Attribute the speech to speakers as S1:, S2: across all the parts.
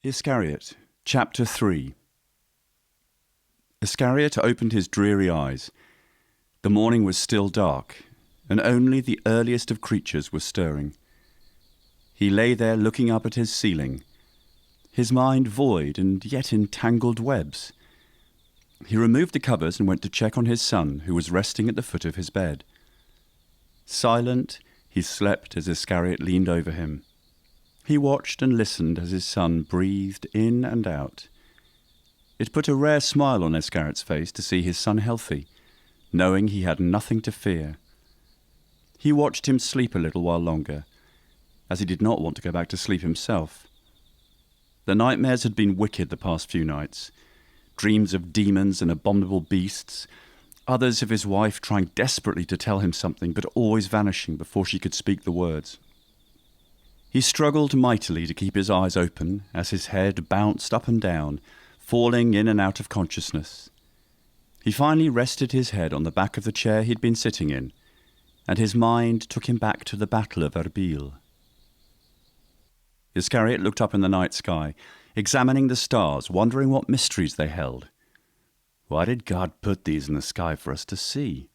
S1: Iscariot Chapter 3. Iscariot opened his dreary eyes. The morning was still dark, and only the earliest of creatures was stirring. He lay there looking up at his ceiling, his mind void and yet in tangled webs. He removed the covers and went to check on his son, who was resting at the foot of his bed. Silent, he slept as Iscariot leaned over him. He watched and listened as his son breathed in and out. It put a rare smile on Iscariot's face to see his son healthy, knowing he had nothing to fear. He watched him sleep a little while longer, as he did not want to go back to sleep himself. The nightmares had been wicked the past few nights. Dreams of demons and abominable beasts, others of his wife trying desperately to tell him something but always vanishing before she could speak the words. He struggled mightily to keep his eyes open as his head bounced up and down, falling in and out of consciousness. He finally rested his head on the back of the chair he'd been sitting in, and his mind took him back to the Battle of Erbil. Iscariot looked up in the night sky, examining the stars, wondering what mysteries they held. Why did God put these in the sky for us to see?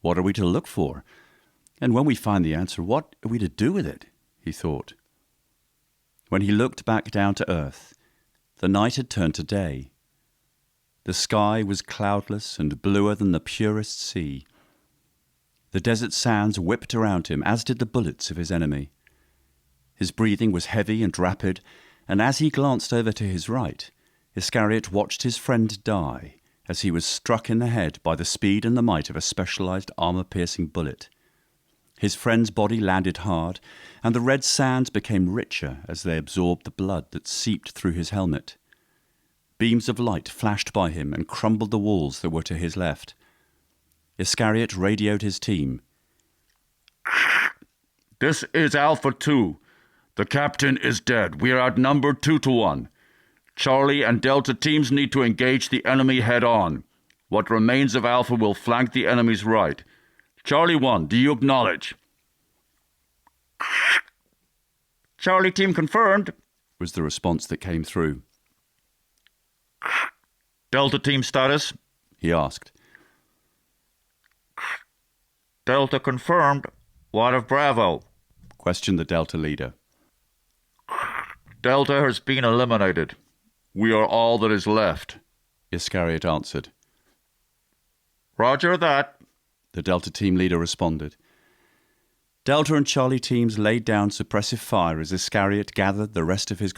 S1: What are we to look for? And when we find the answer, what are we to do with it? He thought. When he looked back down to earth, the night had turned to day. The sky was cloudless and bluer than the purest sea. The desert sands whipped around him, as did the bullets of his enemy. His breathing was heavy and rapid, and as he glanced over to his right, Iscariot watched his friend die as he was struck in the head by the speed and the might of a specialized armor-piercing bullet. His friend's body landed hard, and the red sands became richer as they absorbed the blood that seeped through his helmet. Beams of light flashed by him and crumbled the walls that were to his left. Iscariot radioed his team.
S2: "This is Alpha 2. The captain is dead. We are outnumbered 2-1. Charlie and Delta teams need to engage the enemy head-on. What remains of Alpha will flank the enemy's right. Charlie 1, do you acknowledge?" "Charlie team confirmed,"
S1: was the response that came through.
S2: "Delta team status?"
S1: he asked.
S2: "Delta confirmed. What of Bravo?"
S1: questioned the Delta leader.
S2: "Delta has been eliminated. We are all that is left,"
S1: Iscariot answered.
S2: "Roger that,"
S1: the Delta team leader responded. Delta and Charlie teams laid down suppressive fire as Iscariot gathered the rest of his